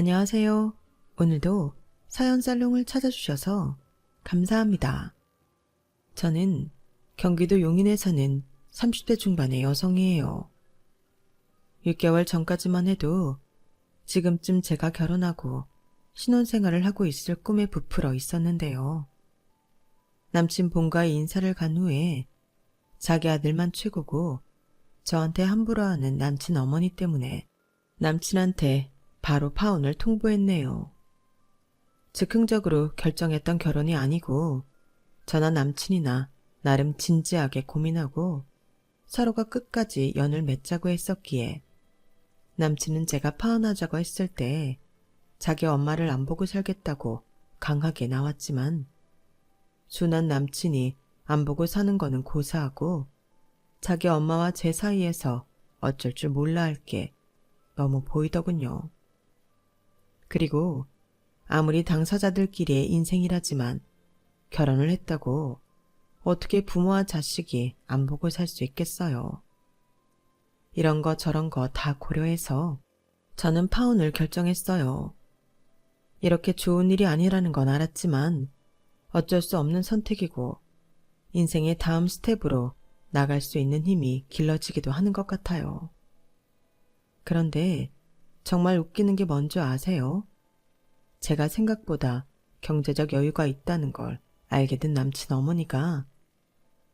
안녕하세요. 오늘도 사연 살롱을 찾아주셔서 감사합니다. 저는 경기도 용인에 사는 30대 중반의 여성이에요. 6개월 전까지만 해도 지금쯤 제가 결혼하고 신혼생활을 하고 있을 꿈에 부풀어 있었는데요. 남친 본가에 인사를 간 후에 자기 아들만 최고고 저한테 함부로 하는 남친 어머니 때문에 남친한테 바로 파혼을 통보했네요. 즉흥적으로 결정했던 결혼이 아니고 저나 남친이나 나름 진지하게 고민하고 서로가 끝까지 연을 맺자고 했었기에 남친은 제가 파혼하자고 했을 때 자기 엄마를 안 보고 살겠다고 강하게 나왔지만 순한 남친이 안 보고 사는 거는 고사하고 자기 엄마와 제 사이에서 어쩔 줄 몰라 할 게 너무 보이더군요. 그리고 아무리 당사자들끼리의 인생이라지만 결혼을 했다고 어떻게 부모와 자식이 안 보고 살 수 있겠어요. 이런 거 저런 거 다 고려해서 저는 파혼을 결정했어요. 이렇게 좋은 일이 아니라는 건 알았지만 어쩔 수 없는 선택이고 인생의 다음 스텝으로 나갈 수 있는 힘이 길러지기도 하는 것 같아요. 그런데 정말 웃기는 게 뭔지 아세요? 제가 생각보다 경제적 여유가 있다는 걸 알게 된 남친 어머니가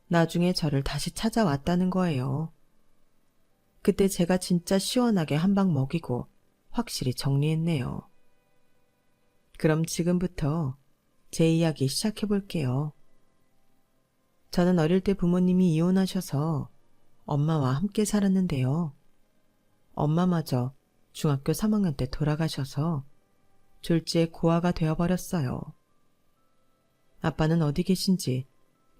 나중에 저를 다시 찾아왔다는 거예요. 그때 제가 진짜 시원하게 한 방 먹이고 확실히 정리했네요. 그럼 지금부터 제 이야기 시작해 볼게요. 저는 어릴 때 부모님이 이혼하셔서 엄마와 함께 살았는데요. 엄마마저 중학교 3학년 때 돌아가셔서 졸지에 고아가 되어버렸어요. 아빠는 어디 계신지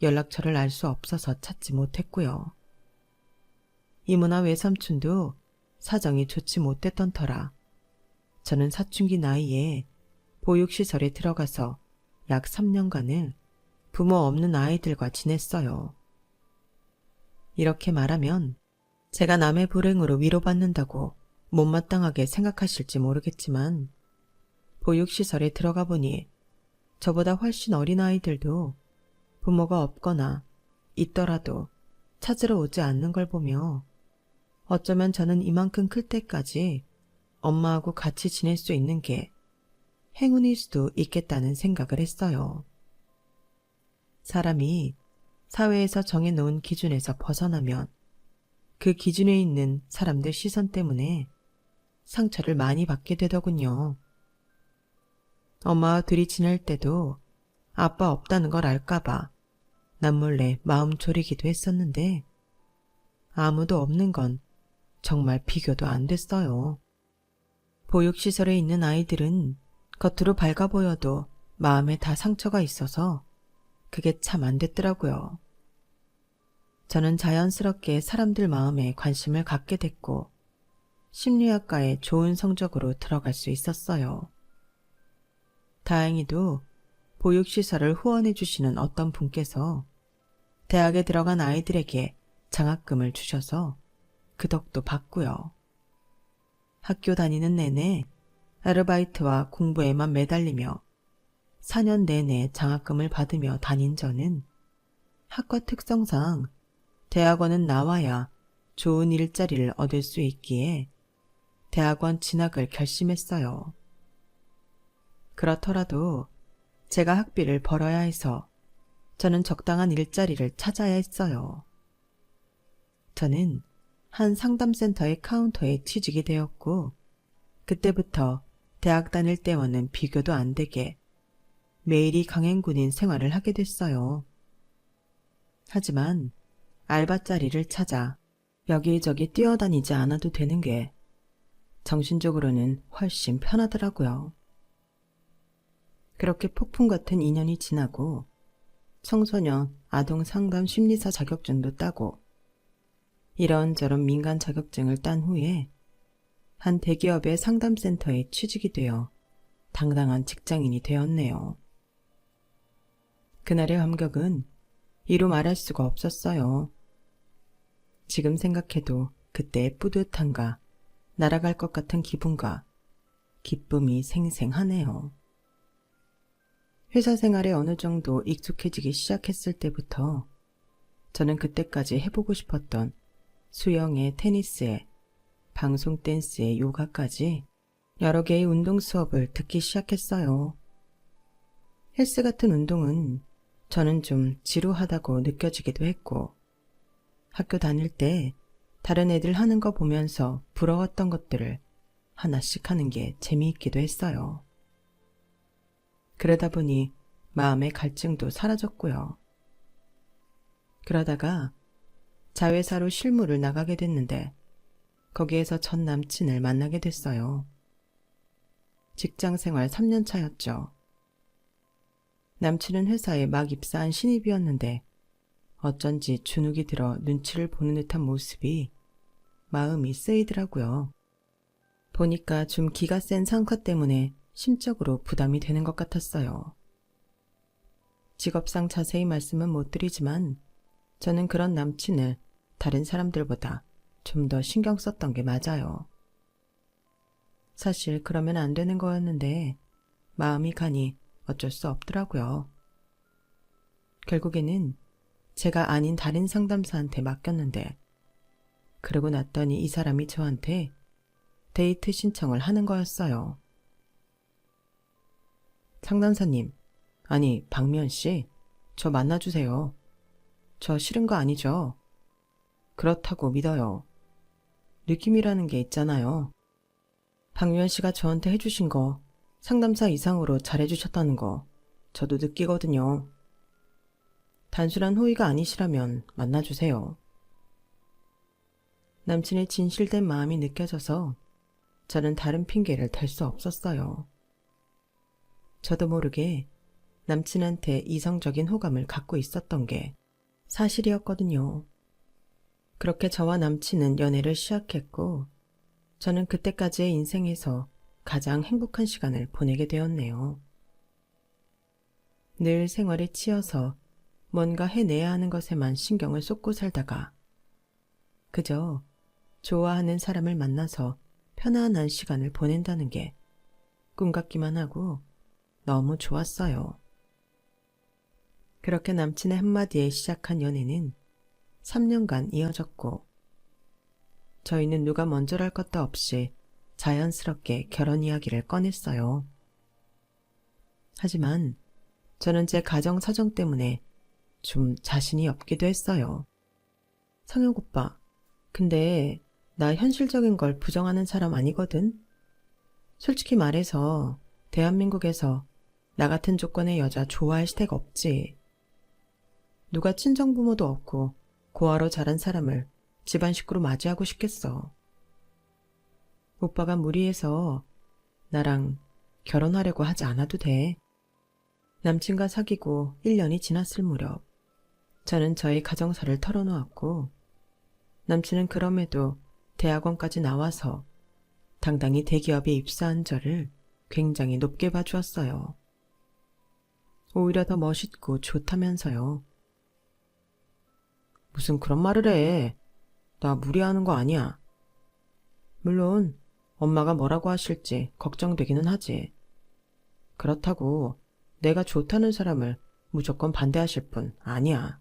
연락처를 알 수 없어서 찾지 못했고요. 이모나 외삼촌도 사정이 좋지 못했던 터라 저는 사춘기 나이에 보육시설에 들어가서 약 3년간을 부모 없는 아이들과 지냈어요. 이렇게 말하면 제가 남의 불행으로 위로받는다고 못마땅하게 생각하실지 모르겠지만 보육시설에 들어가 보니 저보다 훨씬 어린 아이들도 부모가 없거나 있더라도 찾으러 오지 않는 걸 보며 어쩌면 저는 이만큼 클 때까지 엄마하고 같이 지낼 수 있는 게 행운일 수도 있겠다는 생각을 했어요. 사람이 사회에서 정해놓은 기준에서 벗어나면 그 기준에 있는 사람들 시선 때문에 상처를 많이 받게 되더군요. 엄마와 둘이 지낼 때도 아빠 없다는 걸 알까봐 남몰래 마음 졸이기도 했었는데 아무도 없는 건 정말 비교도 안 됐어요. 보육시설에 있는 아이들은 겉으로 밝아 보여도 마음에 다 상처가 있어서 그게 참 안 됐더라고요. 저는 자연스럽게 사람들 마음에 관심을 갖게 됐고 심리학과에 좋은 성적으로 들어갈 수 있었어요. 다행히도 보육시설을 후원해 주시는 어떤 분께서 대학에 들어간 아이들에게 장학금을 주셔서 그 덕도 봤고요. 학교 다니는 내내 아르바이트와 공부에만 매달리며 4년 내내 장학금을 받으며 다닌 저는 학과 특성상 대학원은 나와야 좋은 일자리를 얻을 수 있기에 대학원 진학을 결심했어요. 그렇더라도 제가 학비를 벌어야 해서 저는 적당한 일자리를 찾아야 했어요. 저는 한 상담센터의 카운터에 취직이 되었고 그때부터 대학 다닐 때와는 비교도 안 되게 매일이 강행군인 생활을 하게 됐어요. 하지만 알바자리를 찾아 여기저기 뛰어다니지 않아도 되는 게 정신적으로는 훨씬 편하더라고요. 그렇게 폭풍 같은 2년이 지나고 청소년 아동 상담 심리사 자격증도 따고 이런저런 민간 자격증을 딴 후에 한 대기업의 상담센터에 취직이 되어 당당한 직장인이 되었네요. 그날의 감격은 이루 말할 수가 없었어요. 지금 생각해도 그때의 뿌듯함과 날아갈 것 같은 기분과 기쁨이 생생하네요. 회사 생활에 어느 정도 익숙해지기 시작했을 때부터 저는 그때까지 해보고 싶었던 수영에 테니스에 방송 댄스에 요가까지 여러 개의 운동 수업을 듣기 시작했어요. 헬스 같은 운동은 저는 좀 지루하다고 느껴지기도 했고, 학교 다닐 때 다른 애들 하는 거 보면서 부러웠던 것들을 하나씩 하는 게 재미있기도 했어요. 그러다 보니 마음의 갈증도 사라졌고요. 그러다가 자회사로 실무를 나가게 됐는데 거기에서 전 남친을 만나게 됐어요. 직장 생활 3년 차였죠. 남친은 회사에 막 입사한 신입이었는데 어쩐지 주눅이 들어 눈치를 보는 듯한 모습이 마음이 쓰이더라고요. 보니까 좀 기가 센 상사 때문에 심적으로 부담이 되는 것 같았어요. 직업상 자세히 말씀은 못 드리지만 저는 그런 남친을 다른 사람들보다 좀 더 신경 썼던 게 맞아요. 사실 그러면 안 되는 거였는데 마음이 가니 어쩔 수 없더라고요. 결국에는 제가 아닌 다른 상담사한테 맡겼는데 그러고 났더니 이 사람이 저한테 데이트 신청을 하는 거였어요. 상담사님, 아니 박미연 씨, 저 만나주세요. 저 싫은 거 아니죠? 그렇다고 믿어요. 느낌이라는 게 있잖아요. 박미연 씨가 저한테 해주신 거 상담사 이상으로 잘해주셨다는 거 저도 느끼거든요. 단순한 호의가 아니시라면 만나주세요. 남친의 진실된 마음이 느껴져서 저는 다른 핑계를 댈 수 없었어요. 저도 모르게 남친한테 이성적인 호감을 갖고 있었던 게 사실이었거든요. 그렇게 저와 남친은 연애를 시작했고 저는 그때까지의 인생에서 가장 행복한 시간을 보내게 되었네요. 늘 생활에 치여서 뭔가 해내야 하는 것에만 신경을 쏟고 살다가 그저 좋아하는 사람을 만나서 편안한 시간을 보낸다는 게 꿈 같기만 하고 너무 좋았어요. 그렇게 남친의 한마디에 시작한 연애는 3년간 이어졌고 저희는 누가 먼저랄 것도 없이 자연스럽게 결혼 이야기를 꺼냈어요. 하지만 저는 제 가정 사정 때문에 좀 자신이 없기도 했어요. 상혁 오빠, 근데 나 현실적인 걸 부정하는 사람 아니거든? 솔직히 말해서 대한민국에서 나 같은 조건의 여자 좋아할 시대가 없지. 누가 친정부모도 없고 고아로 자란 사람을 집안 식구로 맞이하고 싶겠어. 오빠가 무리해서 나랑 결혼하려고 하지 않아도 돼. 남친과 사귀고 1년이 지났을 무렵 저는 저의 가정사를 털어놓았고 남친은 그럼에도 대학원까지 나와서 당당히 대기업에 입사한 저를 굉장히 높게 봐주었어요. 오히려 더 멋있고 좋다면서요. 무슨 그런 말을 해. 나 무리하는 거 아니야. 물론 엄마가 뭐라고 하실지 걱정되기는 하지. 그렇다고 내가 좋다는 사람을 무조건 반대하실 분 아니야.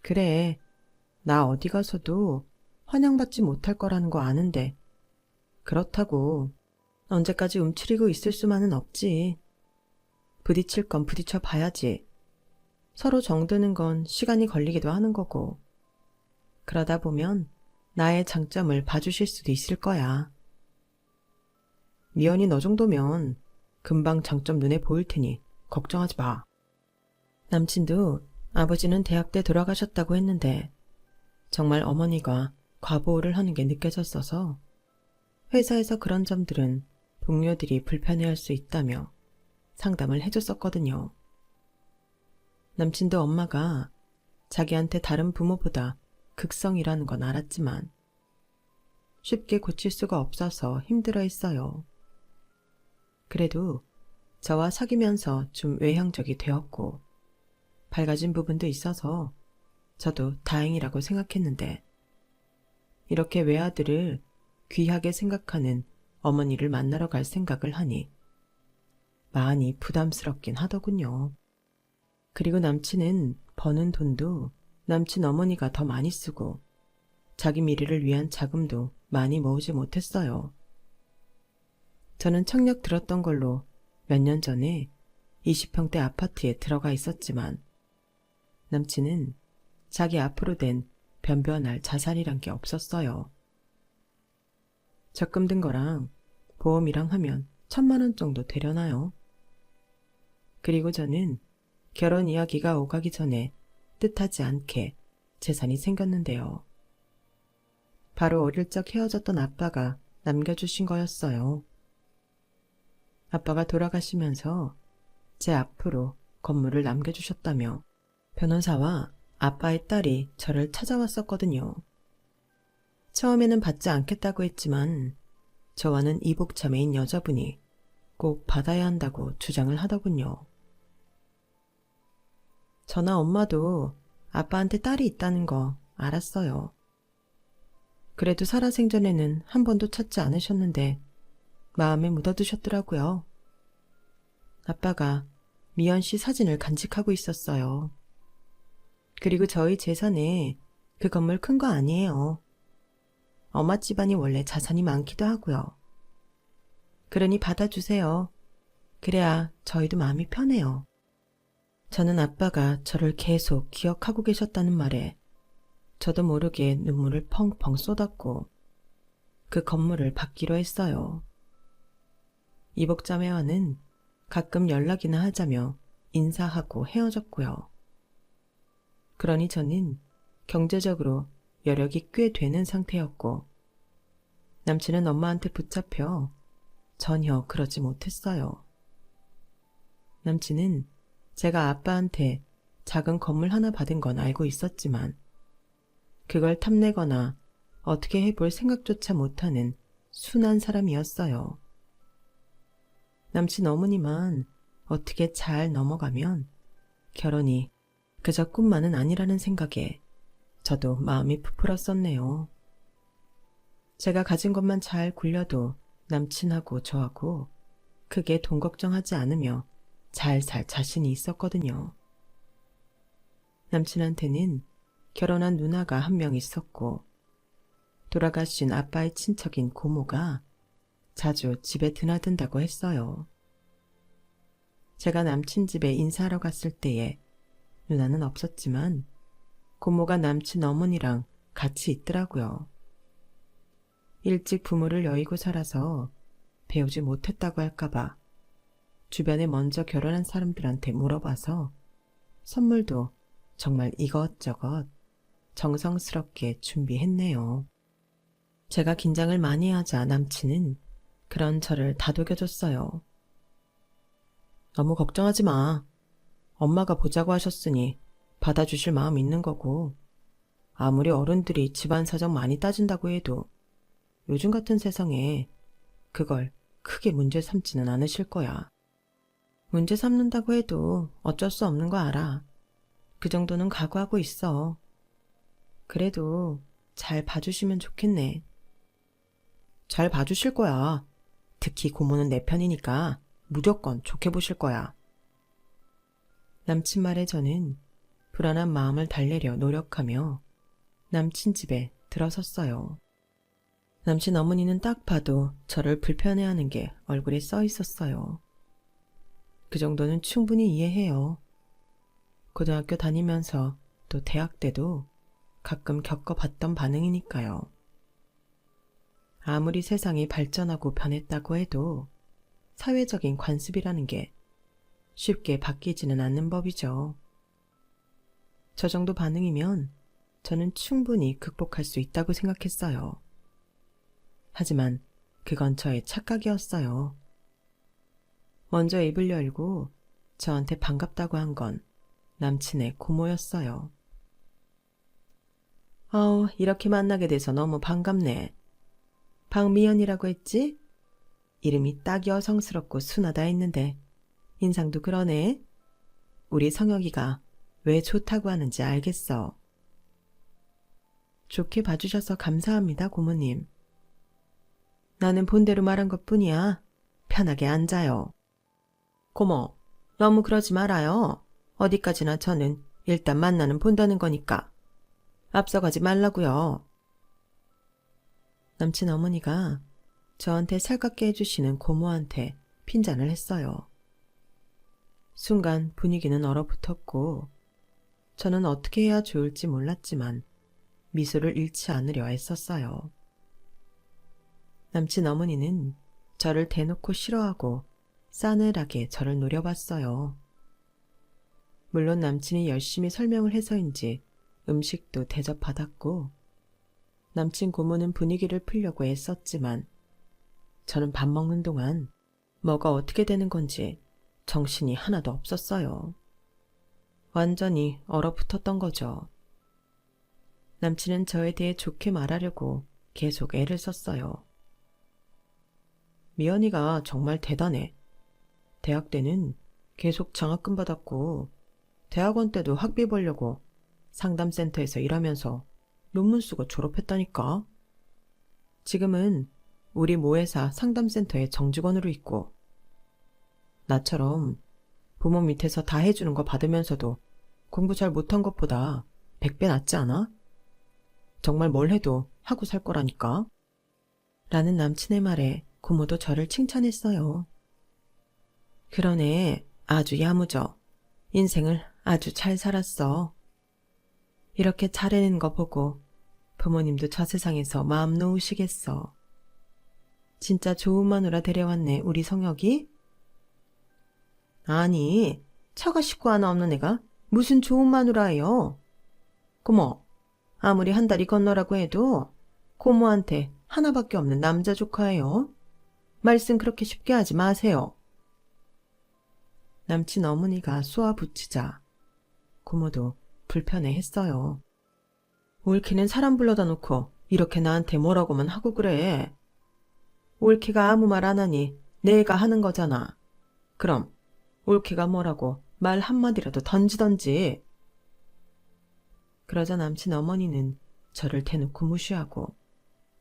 그래, 나 어디 가서도 환영받지 못할 거라는 거 아는데 그렇다고 언제까지 움츠리고 있을 수만은 없지. 부딪힐 건 부딪혀 봐야지. 서로 정드는 건 시간이 걸리기도 하는 거고. 그러다 보면 나의 장점을 봐주실 수도 있을 거야. 미연이 너 정도면 금방 장점 눈에 보일 테니 걱정하지 마. 남친도 아버지는 대학 때 돌아가셨다고 했는데 정말 어머니가 과보호를 하는 게 느껴졌어서 회사에서 그런 점들은 동료들이 불편해할 수 있다며 상담을 해줬었거든요. 남친도 엄마가 자기한테 다른 부모보다 극성이라는 건 알았지만 쉽게 고칠 수가 없어서 힘들어했어요. 그래도 저와 사귀면서 좀 외향적이 되었고 밝아진 부분도 있어서 저도 다행이라고 생각했는데 이렇게 외아들을 귀하게 생각하는 어머니를 만나러 갈 생각을 하니 많이 부담스럽긴 하더군요. 그리고 남친은 버는 돈도 남친 어머니가 더 많이 쓰고 자기 미래를 위한 자금도 많이 모으지 못했어요. 저는 청력 들었던 걸로 몇 년 전에 20평대 아파트에 들어가 있었지만 남친은 자기 앞으로 된 변변할 자산이란 게 없었어요. 적금 든 거랑 보험이랑 하면 1,000만 원 정도 되려나요? 그리고 저는 결혼 이야기가 오가기 전에 뜻하지 않게 재산이 생겼는데요. 바로 어릴 적 헤어졌던 아빠가 남겨주신 거였어요. 아빠가 돌아가시면서 제 앞으로 건물을 남겨주셨다며 변호사와 아빠의 딸이 저를 찾아왔었거든요. 처음에는 받지 않겠다고 했지만 저와는 이복자매인 여자분이 꼭 받아야 한다고 주장을 하더군요. 저나 엄마도 아빠한테 딸이 있다는 거 알았어요. 그래도 살아생전에는 한 번도 찾지 않으셨는데 마음에 묻어두셨더라고요. 아빠가 미연 씨 사진을 간직하고 있었어요. 그리고 저희 재산에 그 건물 큰 거 아니에요. 엄마 집안이 원래 자산이 많기도 하고요. 그러니 받아주세요. 그래야 저희도 마음이 편해요. 저는 아빠가 저를 계속 기억하고 계셨다는 말에 저도 모르게 눈물을 펑펑 쏟았고 그 건물을 받기로 했어요. 이복자매와는 가끔 연락이나 하자며 인사하고 헤어졌고요. 그러니 저는 경제적으로 여력이 꽤 되는 상태였고 남친은 엄마한테 붙잡혀 전혀 그러지 못했어요. 남친은 제가 아빠한테 작은 건물 하나 받은 건 알고 있었지만 그걸 탐내거나 어떻게 해볼 생각조차 못하는 순한 사람이었어요. 남친 어머니만 어떻게 잘 넘어가면 결혼이 그저 꿈만은 아니라는 생각에 저도 마음이 부풀었었네요. 제가 가진 것만 잘 굴려도 남친하고 저하고 크게 돈 걱정하지 않으며 잘 살 자신이 있었거든요. 남친한테는 결혼한 누나가 한 명 있었고 돌아가신 아빠의 친척인 고모가 자주 집에 드나든다고 했어요. 제가 남친 집에 인사하러 갔을 때에 누나는 없었지만 고모가 남친 어머니랑 같이 있더라고요. 일찍 부모를 여의고 살아서 배우지 못했다고 할까봐 주변에 먼저 결혼한 사람들한테 물어봐서 선물도 정말 이것저것 정성스럽게 준비했네요. 제가 긴장을 많이 하자 남친은 그런 저를 다독여줬어요. 너무 걱정하지 마. 엄마가 보자고 하셨으니 받아주실 마음 있는 거고 아무리 어른들이 집안 사정 많이 따진다고 해도 요즘 같은 세상에 그걸 크게 문제 삼지는 않으실 거야. 문제 삼는다고 해도 어쩔 수 없는 거 알아. 그 정도는 각오하고 있어. 그래도 잘 봐주시면 좋겠네. 잘 봐주실 거야. 특히 고모는 내 편이니까 무조건 좋게 보실 거야. 남친 말에 저는 불안한 마음을 달래려 노력하며 남친 집에 들어섰어요. 남친 어머니는 딱 봐도 저를 불편해하는 게 얼굴에 써 있었어요. 그 정도는 충분히 이해해요. 고등학교 다니면서 또 대학 때도 가끔 겪어봤던 반응이니까요. 아무리 세상이 발전하고 변했다고 해도 사회적인 관습이라는 게 쉽게 바뀌지는 않는 법이죠. 저 정도 반응이면 저는 충분히 극복할 수 있다고 생각했어요. 하지만 그건 저의 착각이었어요. 먼저 입을 열고 저한테 반갑다고 한 건 남친의 고모였어요. 이렇게 만나게 돼서 너무 반갑네. 박미연이라고 했지? 이름이 딱 여성스럽고 순하다 했는데 인상도 그러네. 우리 성혁이가 왜 좋다고 하는지 알겠어. 좋게 봐주셔서 감사합니다, 고모님. 나는 본대로 말한 것뿐이야. 편하게 앉아요. 고모, 너무 그러지 말아요. 어디까지나 저는 일단 만나는 본다는 거니까. 앞서가지 말라고요. 남친 어머니가 저한테 살갑게 해주시는 고모한테 핀잔을 했어요. 순간 분위기는 얼어붙었고 저는 어떻게 해야 좋을지 몰랐지만 미소를 잃지 않으려 애썼어요. 남친 어머니는 저를 대놓고 싫어하고 싸늘하게 저를 노려봤어요. 물론 남친이 열심히 설명을 해서인지 음식도 대접받았고 남친 고모는 분위기를 풀려고 애썼지만 저는 밥 먹는 동안 뭐가 어떻게 되는 건지 정신이 하나도 없었어요. 완전히 얼어붙었던 거죠. 남친은 저에 대해 좋게 말하려고 계속 애를 썼어요. 미연이가 정말 대단해. 대학 때는 계속 장학금 받았고 대학원 때도 학비 벌려고 상담센터에서 일하면서 논문 쓰고 졸업했다니까. 지금은 우리 모회사 상담센터에 정직원으로 있고 나처럼 부모 밑에서 다 해주는 거 받으면서도 공부 잘 못한 것보다 100배 낫지 않아? 정말 뭘 해도 하고 살 거라니까. 라는 남친의 말에 고모도 저를 칭찬했어요. 그러네, 아주 야무져. 인생을 아주 잘 살았어. 이렇게 잘해낸 거 보고 부모님도 저 세상에서 마음 놓으시겠어. 진짜 좋은 마누라 데려왔네, 우리 성혁이. 아니, 처가 식구 하나 없는 애가 무슨 좋은 마누라예요. 고모, 아무리 한 달이 건너라고 해도 고모한테 하나밖에 없는 남자 조카예요. 말씀 그렇게 쉽게 하지 마세요. 남친 어머니가 쏘아붙이자 고모도 불편해했어요. 올케는 사람 불러다 놓고 이렇게 나한테 뭐라고만 하고 그래. 올케가 아무 말 안 하니 내가 하는 거잖아. 그럼 올케가 뭐라고 말 한마디라도 던지던지. 그러자 남친 어머니는 저를 대놓고 무시하고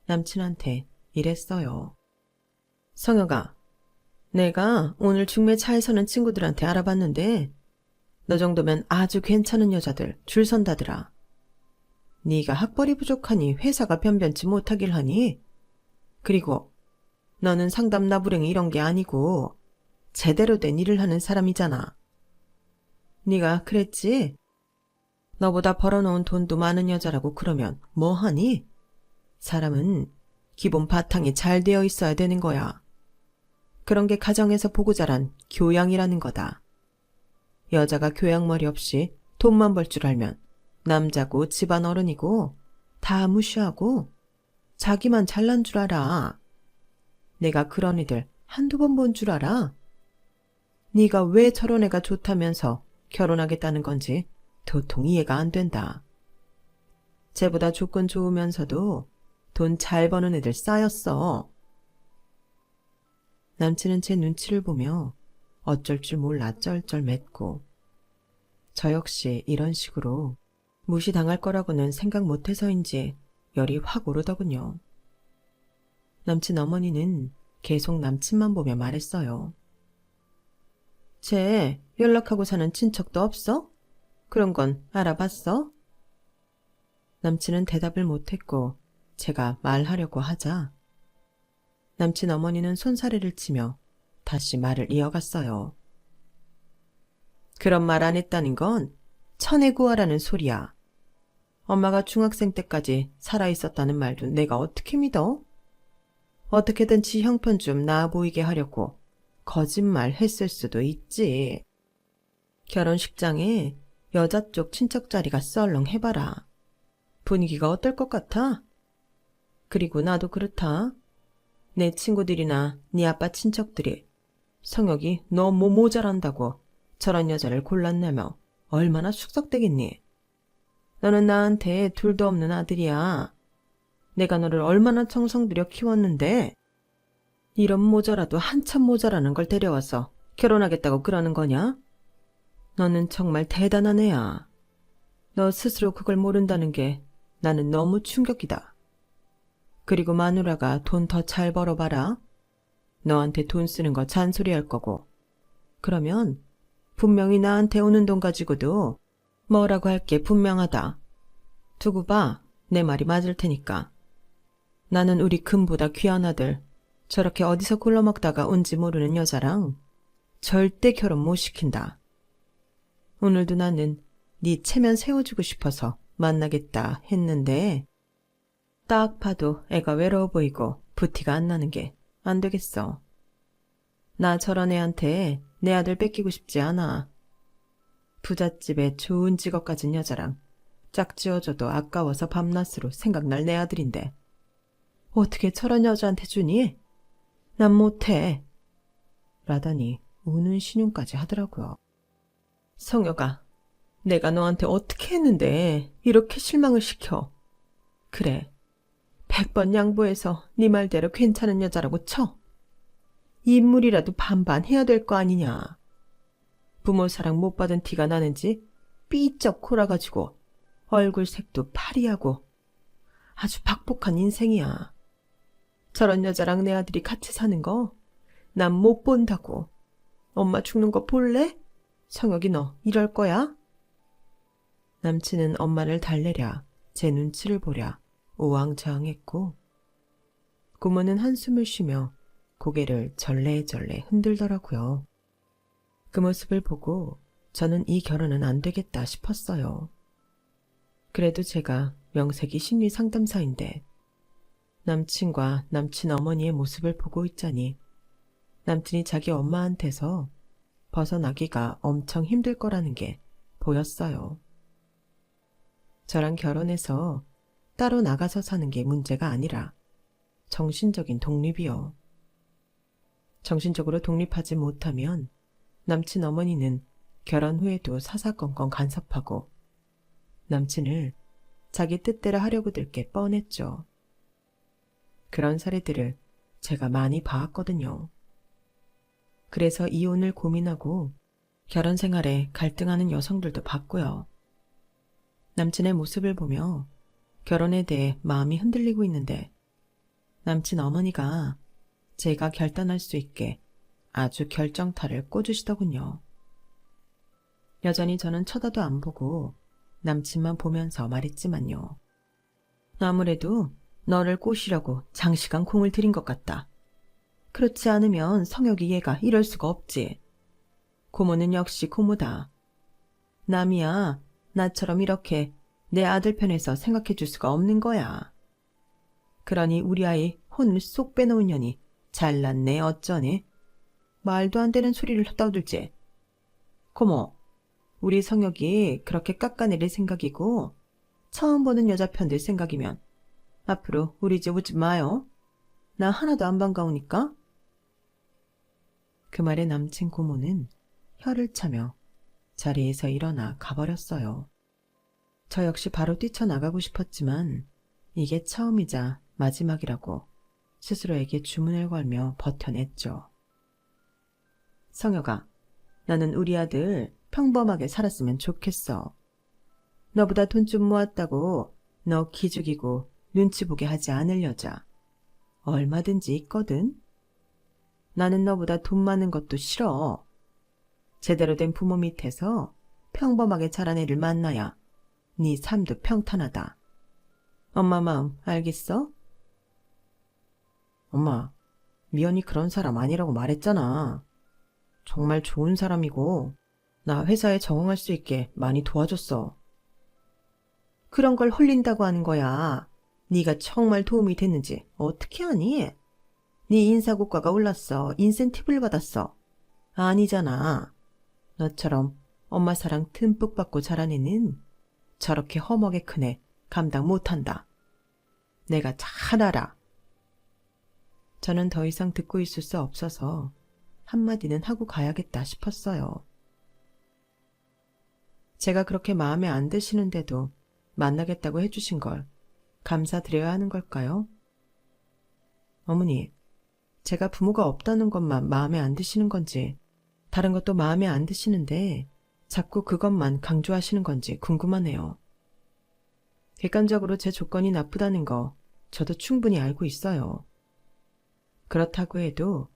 남친한테 이랬어요. 성혁아, 내가 오늘 중매 차에서는 친구들한테 알아봤는데 너 정도면 아주 괜찮은 여자들 줄 선다더라. 네가 학벌이 부족하니 회사가 변변치 못하길 하니? 그리고 너는 상담 나부랭이 이런 게 아니고 제대로 된 일을 하는 사람이잖아. 네가 그랬지? 너보다 벌어놓은 돈도 많은 여자라고 그러면 뭐 하니? 사람은 기본 바탕이 잘 되어 있어야 되는 거야. 그런 게 가정에서 보고 자란 교양이라는 거다. 여자가 교양머리 없이 돈만 벌 줄 알면 남자고 집안 어른이고 다 무시하고 자기만 잘난 줄 알아. 내가 그런 애들 한두 번 본 줄 알아? 네가 왜 저런 애가 좋다면서 결혼하겠다는 건지 도통 이해가 안 된다. 쟤보다 조건 좋으면서도 돈 잘 버는 애들 쌓였어. 남친은 제 눈치를 보며 어쩔 줄 몰라 쩔쩔맸고 저 역시 이런 식으로 무시당할 거라고는 생각 못해서인지 열이 확 오르더군요. 남친 어머니는 계속 남친만 보며 말했어요. 쟤 연락하고 사는 친척도 없어? 그런 건 알아봤어? 남친은 대답을 못했고 제가 말하려고 하자 남친 어머니는 손사래를 치며 다시 말을 이어갔어요. 그런 말 안 했다는 건 천혜구하라는 소리야. 엄마가 중학생 때까지 살아있었다는 말도 내가 어떻게 믿어? 어떻게든 지 형편 좀 나아 보이게 하려고 거짓말 했을 수도 있지. 결혼식장에 여자 쪽 친척 자리가 썰렁 해봐라. 분위기가 어떨 것 같아? 그리고 나도 그렇다. 내 친구들이나 네 아빠 친척들이 성혁이 너무 모자란다고 저런 여자를 골랐냐며 얼마나 축석되겠니? 너는 나한테 둘도 없는 아들이야. 내가 너를 얼마나 정성 들여 키웠는데 이런 모자라도 한참 모자라는 걸 데려와서 결혼하겠다고 그러는 거냐? 너는 정말 대단한 애야. 너 스스로 그걸 모른다는 게 나는 너무 충격이다. 그리고 마누라가 돈 더 잘 벌어봐라. 너한테 돈 쓰는 거 잔소리할 거고. 그러면 분명히 나한테 오는 돈 가지고도 뭐라고 할 게 분명하다. 두고 봐. 내 말이 맞을 테니까. 나는 우리 금보다 귀한 아들, 저렇게 어디서 굴러먹다가 온지 모르는 여자랑 절대 결혼 못 시킨다. 오늘도 나는 네 체면 세워주고 싶어서 만나겠다 했는데 딱 봐도 애가 외로워 보이고 부티가 안 나는 게 안 되겠어. 나 저런 애한테 내 아들 뺏기고 싶지 않아. 부잣집에 좋은 직업 가진 여자랑 짝지어줘도 아까워서 밤낮으로 생각날 내 아들인데 어떻게 저런 여자한테 주니? 난 못해. 라더니 우는 신용까지 하더라고요. 성혁아, 내가 너한테 어떻게 했는데 이렇게 실망을 시켜. 그래, 100번 양보해서 네 말대로 괜찮은 여자라고 쳐. 인물이라도 반반 해야 될 거 아니냐. 부모 사랑 못 받은 티가 나는지 삐쩍 골아가지고 얼굴 색도 파리하고 아주 박복한 인생이야. 저런 여자랑 내 아들이 같이 사는 거 난 못 본다고. 엄마 죽는 거 볼래? 성혁이 너 이럴 거야? 남친은 엄마를 달래랴 제 눈치를 보랴 우왕좌왕했고 고모는 한숨을 쉬며 고개를 절레절레 흔들더라고요. 그 모습을 보고 저는 이 결혼은 안 되겠다 싶었어요. 그래도 제가 명색이 심리 상담사인데 남친과 남친 어머니의 모습을 보고 있자니 남친이 자기 엄마한테서 벗어나기가 엄청 힘들 거라는 게 보였어요. 저랑 결혼해서 따로 나가서 사는 게 문제가 아니라 정신적인 독립이요. 정신적으로 독립하지 못하면 남친 어머니는 결혼 후에도 사사건건 간섭하고 남친을 자기 뜻대로 하려고 들 게 뻔했죠. 그런 사례들을 제가 많이 봐왔거든요. 그래서 이혼을 고민하고 결혼 생활에 갈등하는 여성들도 봤고요. 남친의 모습을 보며 결혼에 대해 마음이 흔들리고 있는데 남친 어머니가 제가 결단할 수 있게 아주 결정타를 꽂으시더군요. 여전히 저는 쳐다도 안 보고 남친만 보면서 말했지만요. 아무래도 너를 꼬시려고 장시간 공을 들인 것 같다. 그렇지 않으면 성혁이 얘가 이럴 수가 없지. 고모는 역시 고모다. 남이야 나처럼 이렇게 내 아들 편에서 생각해 줄 수가 없는 거야. 그러니 우리 아이 혼을 쏙 빼놓은 년이 잘났네 어쩌네. 말도 안 되는 소리를 떠들지. 고모, 우리 성혁이 그렇게 깎아내릴 생각이고 처음 보는 여자 편 들 생각이면 앞으로 우리 집 오지 마요. 나 하나도 안 반가우니까. 그 말에 남친 고모는 혀를 차며 자리에서 일어나 가버렸어요. 저 역시 바로 뛰쳐나가고 싶었지만 이게 처음이자 마지막이라고 스스로에게 주문을 걸며 버텨냈죠. 성혁아, 나는 우리 아들 평범하게 살았으면 좋겠어. 너보다 돈 좀 모았다고 너 기죽이고 눈치 보게 하지 않을 여자 얼마든지 있거든. 나는 너보다 돈 많은 것도 싫어. 제대로 된 부모 밑에서 평범하게 자란 애를 만나야 네 삶도 평탄하다. 엄마 마음 알겠어? 엄마, 미연이 그런 사람 아니라고 말했잖아. 정말 좋은 사람이고 나 회사에 적응할 수 있게 많이 도와줬어. 그런 걸 홀린다고 하는 거야. 네가 정말 도움이 됐는지 어떻게 아니? 네 인사고과가 올랐어. 인센티브를 받았어. 아니잖아. 너처럼 엄마 사랑 듬뿍 받고 자란 애는 저렇게 허먹에 큰 애 감당 못한다. 내가 잘 알아. 저는 더 이상 듣고 있을 수 없어서 한마디는 하고 가야겠다 싶었어요. 제가 그렇게 마음에 안 드시는데도 만나겠다고 해주신 걸 감사드려야 하는 걸까요? 어머니, 제가 부모가 없다는 것만 마음에 안 드시는 건지 다른 것도 마음에 안 드시는데 자꾸 그것만 강조하시는 건지 궁금하네요. 객관적으로 제 조건이 나쁘다는 거 저도 충분히 알고 있어요. 그렇다고 해도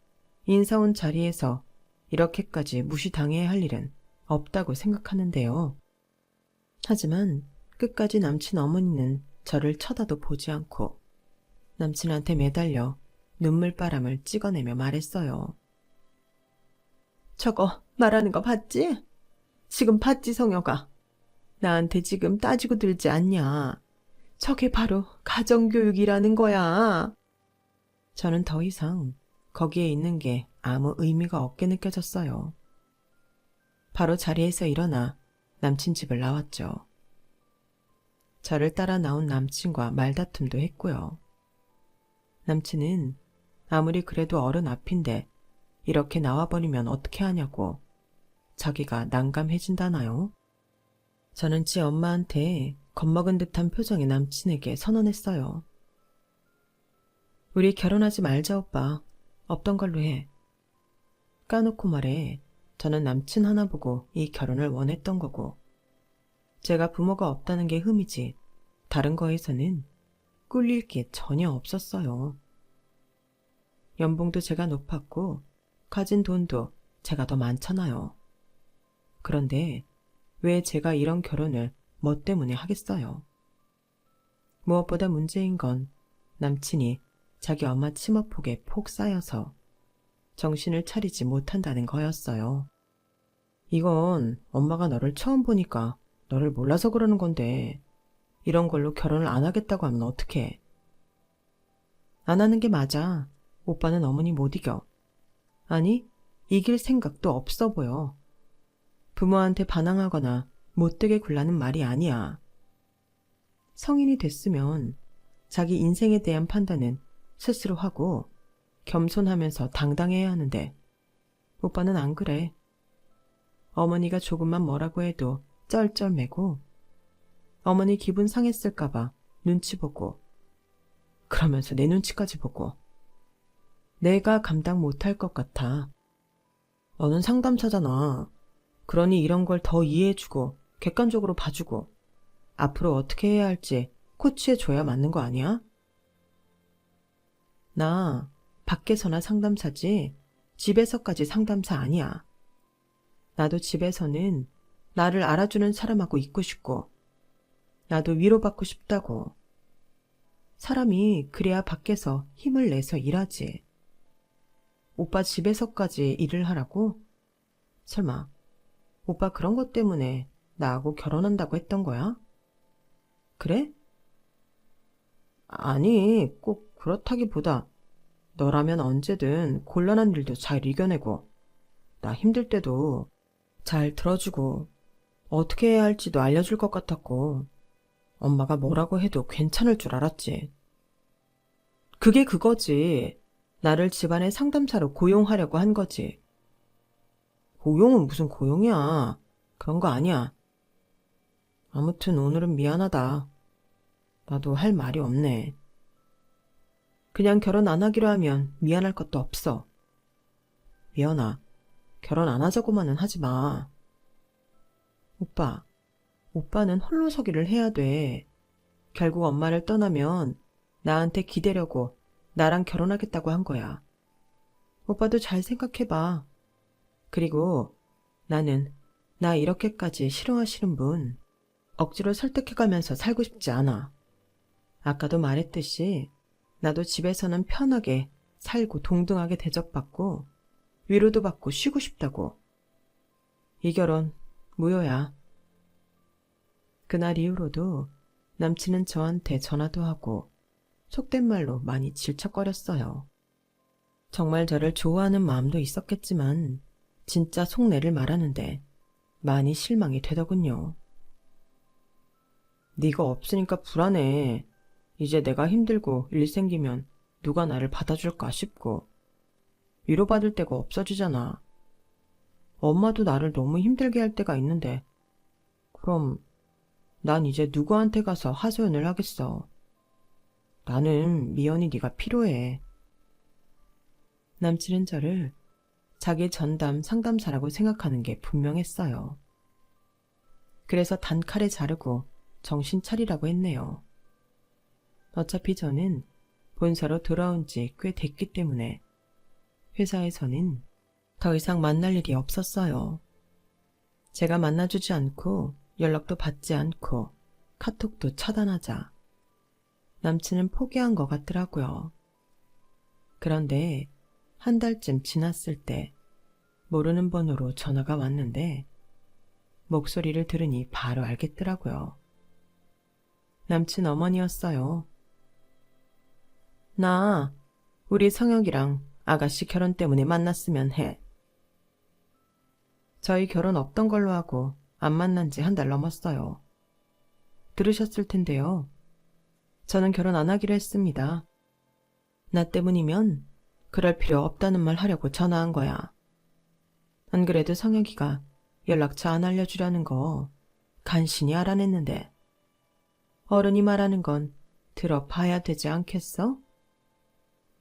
인사 온 자리에서 이렇게까지 무시당해야 할 일은 없다고 생각하는데요. 하지만 끝까지 남친 어머니는 저를 쳐다도 보지 않고 남친한테 매달려 눈물바람을 찍어내며 말했어요. 저거 말하는 거 봤지? 지금 봤지, 성혁아? 나한테 지금 따지고 들지 않냐? 저게 바로 가정교육이라는 거야. 저는 더 이상 거기에 있는 게 아무 의미가 없게 느껴졌어요. 바로 자리에서 일어나 남친 집을 나왔죠. 저를 따라 나온 남친과 말다툼도 했고요. 남친은 아무리 그래도 어른 앞인데 이렇게 나와버리면 어떻게 하냐고 자기가 난감해진다나요? 저는 지 엄마한테 겁먹은 듯한 표정의 남친에게 선언했어요. 우리 결혼하지 말자, 오빠. 없던 걸로 해. 까놓고 말해, 저는 남친 하나 보고 이 결혼을 원했던 거고 제가 부모가 없다는 게 흠이지 다른 거에서는 꿀릴 게 전혀 없었어요. 연봉도 제가 높았고 가진 돈도 제가 더 많잖아요. 그런데 왜 제가 이런 결혼을 뭐 때문에 하겠어요? 무엇보다 문제인 건 남친이 자기 엄마 치마폭에 폭 쌓여서 정신을 차리지 못한다는 거였어요. 이건 엄마가 너를 처음 보니까 너를 몰라서 그러는 건데 이런 걸로 결혼을 안 하겠다고 하면 어떡해? 안 하는 게 맞아. 오빠는 어머니 못 이겨. 아니, 이길 생각도 없어 보여. 부모한테 반항하거나 못되게 굴라는 말이 아니야. 성인이 됐으면 자기 인생에 대한 판단은 스스로 하고 겸손하면서 당당해야 하는데 오빠는 안 그래. 어머니가 조금만 뭐라고 해도 쩔쩔매고 어머니 기분 상했을까봐 눈치 보고 그러면서 내 눈치까지 보고 내가 감당 못할 것 같아. 너는 상담사잖아. 그러니 이런 걸 더 이해해주고 객관적으로 봐주고 앞으로 어떻게 해야 할지 코치해줘야 맞는 거 아니야? 나 밖에서나 상담사지 집에서까지 상담사 아니야. 나도 집에서는 나를 알아주는 사람하고 있고 싶고 나도 위로받고 싶다고. 사람이 그래야 밖에서 힘을 내서 일하지. 오빠 집에서까지 일을 하라고? 설마 오빠 그런 것 때문에 나하고 결혼한다고 했던 거야? 그래? 아니, 꼭 그렇다기보다 너라면 언제든 곤란한 일도 잘 이겨내고 나 힘들 때도 잘 들어주고 어떻게 해야 할지도 알려줄 것 같았고 엄마가 뭐라고 해도 괜찮을 줄 알았지. 그게 그거지. 나를 집안의 상담사로 고용하려고 한 거지. 고용은 무슨 고용이야. 그런 거 아니야. 아무튼 오늘은 미안하다. 나도 할 말이 없네. 그냥 결혼 안 하기로 하면 미안할 것도 없어. 미연아, 결혼 안 하자고만은 하지 마. 오빠는 홀로서기를 해야 돼. 결국 엄마를 떠나면 나한테 기대려고 나랑 결혼하겠다고 한 거야. 오빠도 잘 생각해봐. 그리고 나는 나 이렇게까지 싫어하시는 분 억지로 설득해가면서 살고 싶지 않아. 아까도 말했듯이 나도 집에서는 편하게 살고 동등하게 대접받고 위로도 받고 쉬고 싶다고. 이 결혼 무효야. 그날 이후로도 남친은 저한테 전화도 하고 속된 말로 많이 질척거렸어요. 정말 저를 좋아하는 마음도 있었겠지만 진짜 속내를 말하는데 많이 실망이 되더군요. 네가 없으니까 불안해. 이제 내가 힘들고 일 생기면 누가 나를 받아줄까 싶고 위로받을 데가 없어지잖아. 엄마도 나를 너무 힘들게 할 때가 있는데 그럼 난 이제 누구한테 가서 하소연을 하겠어. 나는 미연이 네가 필요해. 남친은 저를 자기 전담 상담사라고 생각하는 게 분명했어요. 그래서 단칼에 자르고 정신 차리라고 했네요. 어차피 저는 본사로 돌아온 지 꽤 됐기 때문에 회사에서는 더 이상 만날 일이 없었어요. 제가 만나주지 않고 연락도 받지 않고 카톡도 차단하자 남친은 포기한 것 같더라고요. 그런데 한 달쯤 지났을 때 모르는 번호로 전화가 왔는데 목소리를 들으니 바로 알겠더라고요. 남친 어머니였어요. 나 우리 성혁이랑 아가씨 결혼 때문에 만났으면 해. 저희 결혼 없던 걸로 하고 안 만난 지 한 달 넘었어요. 들으셨을 텐데요. 저는 결혼 안 하기로 했습니다. 나 때문이면 그럴 필요 없다는 말 하려고 전화한 거야. 안 그래도 성혁이가 연락처 안 알려주려는 거 간신히 알아냈는데 어른이 말하는 건 들어봐야 되지 않겠어?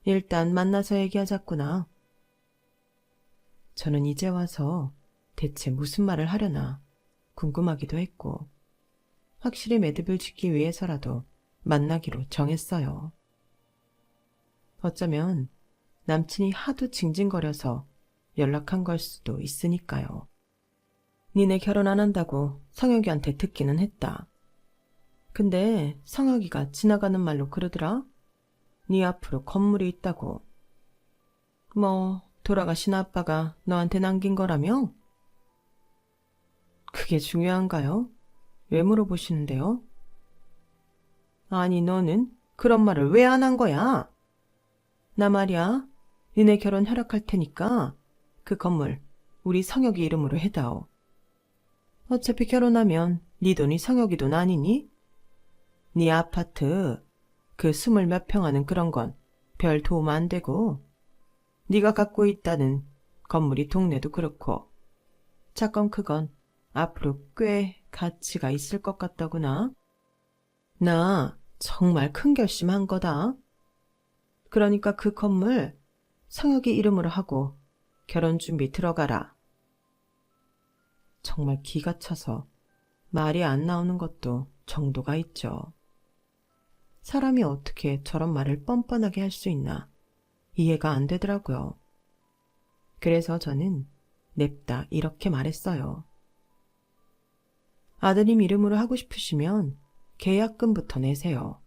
일단 만나서 얘기하자꾸나. 저는 이제 와서 대체 무슨 말을 하려나 궁금하기도 했고 확실히 매듭을 짓기 위해서라도 만나기로 정했어요. 어쩌면 남친이 하도 징징거려서 연락한 걸 수도 있으니까요. 니네 결혼 안 한다고 성혁이한테 듣기는 했다. 근데 성혁이가 지나가는 말로 그러더라. 네 앞으로 건물이 있다고. 뭐 돌아가신 아빠가 너한테 남긴 거라며? 그게 중요한가요? 왜 물어보시는데요? 아니 너는 그런 말을 왜 안 한 거야? 나 말이야 니네 결혼 허락할 테니까 그 건물 우리 성혁이 이름으로 해다오. 어차피 결혼하면 네 돈이 성혁이 돈 아니니? 네 아파트 그 20몇 평 하는 그런 건 별 도움 안 되고 네가 갖고 있다는 건물이 동네도 그렇고 차건 그건 앞으로 꽤 가치가 있을 것 같더구나. 나 정말 큰 결심한 거다. 그러니까 그 건물 성혁이 이름으로 하고 결혼 준비 들어가라. 정말 기가 차서 말이 안 나오는 것도 정도가 있죠. 사람이 어떻게 저런 말을 뻔뻔하게 할 수 있나 이해가 안 되더라고요. 그래서 저는 냅다 이렇게 말했어요. 아드님 이름으로 하고 싶으시면 계약금부터 내세요.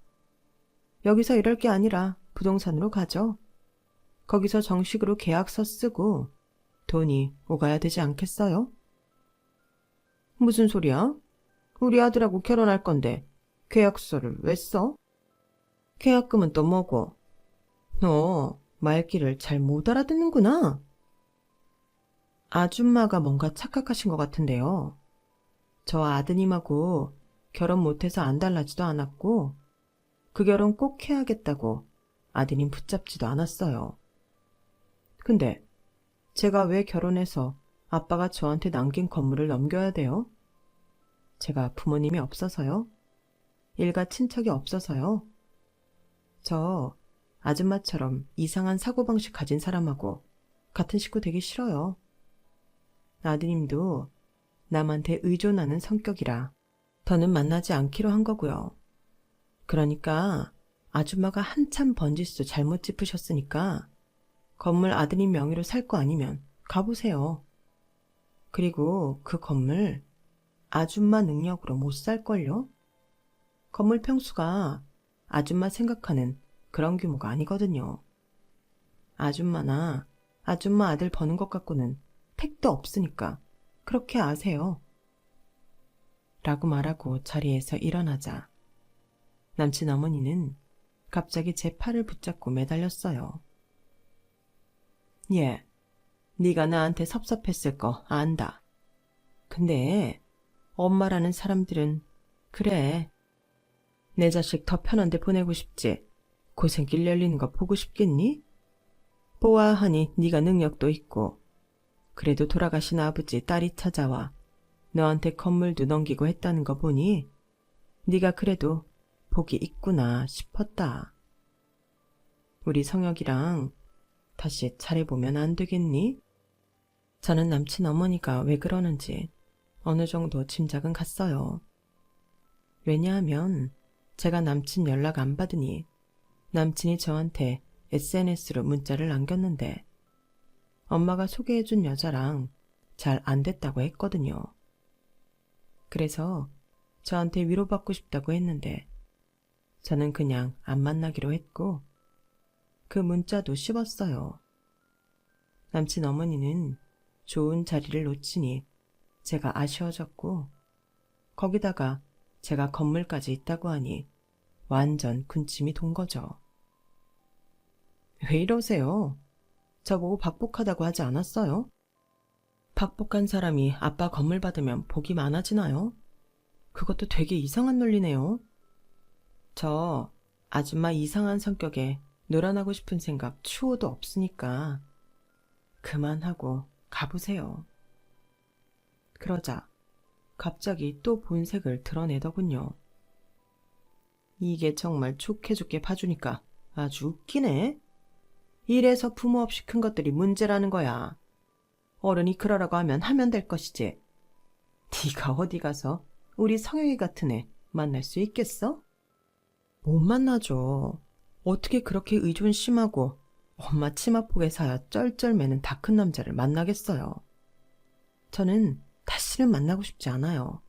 여기서 이럴 게 아니라 부동산으로 가죠. 거기서 정식으로 계약서 쓰고 돈이 오가야 되지 않겠어요? 무슨 소리야? 우리 아들하고 결혼할 건데 계약서를 왜 써? 계약금은 또 뭐고? 너 말귀를 잘 못 알아듣는구나. 아줌마가 뭔가 착각하신 것 같은데요. 저 아드님하고 결혼 못해서 안 달라지도 않았고 그 결혼 꼭 해야겠다고 아드님 붙잡지도 않았어요. 근데 제가 왜 결혼해서 아빠가 저한테 남긴 건물을 넘겨야 돼요? 제가 부모님이 없어서요? 일가 친척이 없어서요? 저 아줌마처럼 이상한 사고방식 가진 사람하고 같은 식구 되기 싫어요. 아드님도 남한테 의존하는 성격이라 더는 만나지 않기로 한 거고요. 그러니까 아줌마가 한참 번지수 잘못 짚으셨으니까 건물 아드님 명의로 살 거 아니면 가보세요. 그리고 그 건물 아줌마 능력으로 못 살걸요? 건물 평수가 아줌마 생각하는 그런 규모가 아니거든요. 아줌마나 아줌마 아들 버는 것 갖고는 택도 없으니까 그렇게 아세요. 라고 말하고 자리에서 일어나자 남친 어머니는 갑자기 제 팔을 붙잡고 매달렸어요. 예, 네가 나한테 섭섭했을 거 안다. 근데 엄마라는 사람들은 그래. 내 자식 더 편한 데 보내고 싶지. 고생길 열리는 거 보고 싶겠니? 보아하니 네가 능력도 있고 그래도 돌아가신 아버지 딸이 찾아와 너한테 건물도 넘기고 했다는 거 보니 네가 그래도 복이 있구나 싶었다. 우리 성혁이랑 다시 잘해보면 안 되겠니? 저는 남친 어머니가 왜 그러는지 어느 정도 짐작은 갔어요. 왜냐하면 제가 남친 연락 안 받으니 남친이 저한테 SNS로 문자를 남겼는데 엄마가 소개해준 여자랑 잘 안 됐다고 했거든요. 그래서 저한테 위로받고 싶다고 했는데 저는 그냥 안 만나기로 했고 그 문자도 씹었어요. 남친 어머니는 좋은 자리를 놓치니 제가 아쉬워졌고 거기다가 제가 건물까지 있다고 하니 완전 군침이 돈 거죠. 왜 이러세요? 저보고 박복하다고 하지 않았어요? 박복한 사람이 아빠 건물 받으면 복이 많아지나요? 그것도 되게 이상한 논리네요. 저 아줌마 이상한 성격에 놀아나고 싶은 생각 추호도 없으니까 그만하고 가보세요. 그러자 갑자기 또 본색을 드러내더군요. 이게 정말 좋게 좋게 봐주니까 아주 웃기네. 이래서 부모 없이 큰 것들이 문제라는 거야. 어른이 그러라고 하면 될 것이지. 네가 어디 가서 우리 성혁이 같은 애 만날 수 있겠어? 못 만나죠. 어떻게 그렇게 의존 심하고 엄마 치마폭에 사야 쩔쩔매는 다 큰 남자를 만나겠어요. 저는 다시는 만나고 싶지 않아요.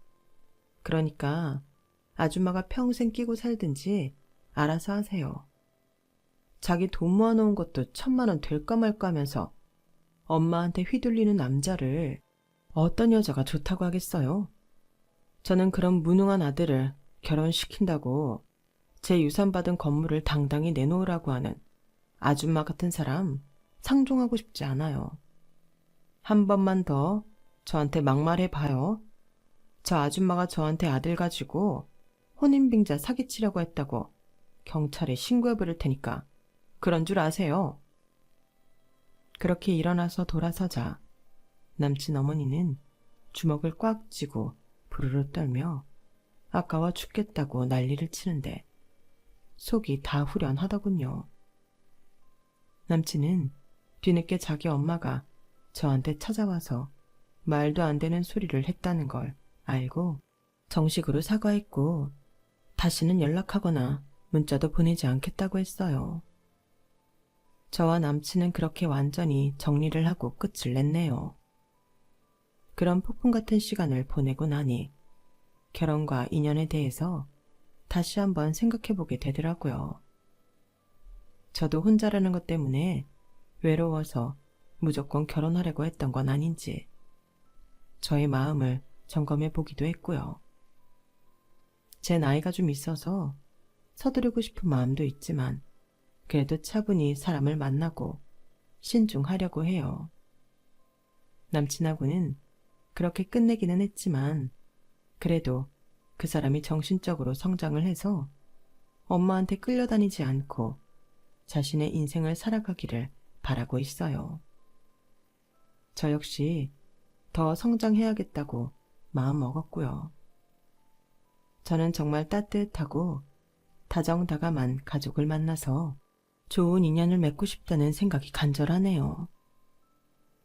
그러니까 아줌마가 평생 끼고 살든지 알아서 하세요. 자기 돈 모아놓은 것도 1,000만 원 될까 말까 하면서 엄마한테 휘둘리는 남자를 어떤 여자가 좋다고 하겠어요? 저는 그런 무능한 아들을 결혼시킨다고 제 유산받은 건물을 당당히 내놓으라고 하는 아줌마 같은 사람 상종하고 싶지 않아요. 한 번만 더 저한테 막말해봐요. 저 아줌마가 저한테 아들 가지고 혼인빙자 사기치려고 했다고 경찰에 신고해버릴 테니까 그런 줄 아세요. 그렇게 일어나서 돌아서자 남친 어머니는 주먹을 꽉 쥐고 부르르 떨며 아까워 죽겠다고 난리를 치는데 속이 다 후련하더군요. 남친은 뒤늦게 자기 엄마가 저한테 찾아와서 말도 안 되는 소리를 했다는 걸 알고 정식으로 사과했고 다시는 연락하거나 문자도 보내지 않겠다고 했어요. 저와 남친은 그렇게 완전히 정리를 하고 끝을 냈네요. 그런 폭풍 같은 시간을 보내고 나니 결혼과 인연에 대해서 다시 한번 생각해보게 되더라고요. 저도 혼자라는 것 때문에 외로워서 무조건 결혼하려고 했던 건 아닌지 저의 마음을 점검해 보기도 했고요. 제 나이가 좀 있어서 서두르고 싶은 마음도 있지만 그래도 차분히 사람을 만나고 신중하려고 해요. 남친하고는 그렇게 끝내기는 했지만 그래도 그 사람이 정신적으로 성장을 해서 엄마한테 끌려다니지 않고 자신의 인생을 살아가기를 바라고 있어요. 저 역시 더 성장해야겠다고 마음 먹었고요. 저는 정말 따뜻하고 다정다감한 가족을 만나서 좋은 인연을 맺고 싶다는 생각이 간절하네요.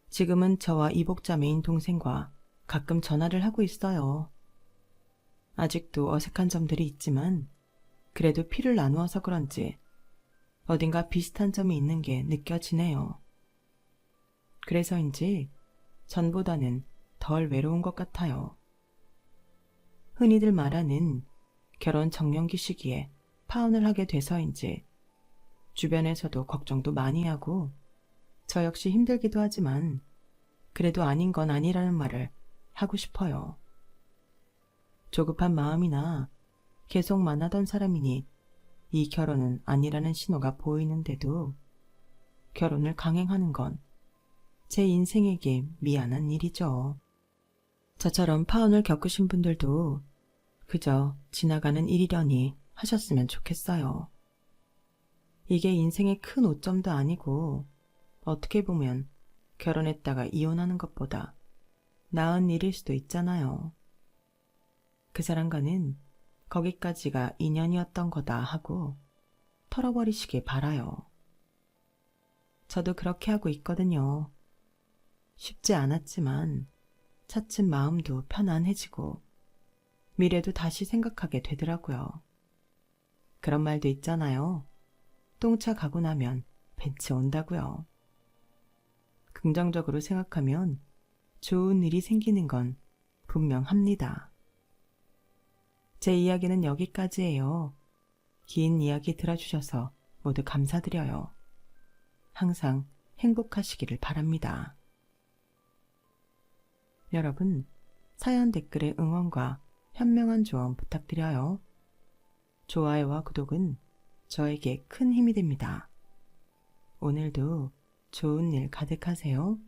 지금은 저와 이복자매인 동생과 가끔 전화를 하고 있어요. 아직도 어색한 점들이 있지만 그래도 피를 나누어서 그런지 어딘가 비슷한 점이 있는 게 느껴지네요. 그래서인지 전보다는 덜 외로운 것 같아요. 흔히들 말하는 결혼 정년기 시기에 파혼을 하게 돼서인지 주변에서도 걱정도 많이 하고 저 역시 힘들기도 하지만 그래도 아닌 건 아니라는 말을 하고 싶어요. 조급한 마음이나 계속 만나던 사람이니 이 결혼은 아니라는 신호가 보이는데도 결혼을 강행하는 건 제 인생에게 미안한 일이죠. 저처럼 파혼을 겪으신 분들도 그저 지나가는 일이려니 하셨으면 좋겠어요. 이게 인생의 큰 오점도 아니고 어떻게 보면 결혼했다가 이혼하는 것보다 나은 일일 수도 있잖아요. 그 사람과는 거기까지가 인연이었던 거다 하고 털어버리시길 바라요. 저도 그렇게 하고 있거든요. 쉽지 않았지만 차츰 마음도 편안해지고 미래도 다시 생각하게 되더라고요. 그런 말도 있잖아요. 똥차 가고 나면 벤츠 온다고요. 긍정적으로 생각하면 좋은 일이 생기는 건 분명합니다. 제 이야기는 여기까지예요. 긴 이야기 들어주셔서 모두 감사드려요. 항상 행복하시기를 바랍니다. 여러분, 사연 댓글에 응원과 현명한 조언 부탁드려요. 좋아요와 구독은 저에게 큰 힘이 됩니다. 오늘도 좋은 일 가득하세요.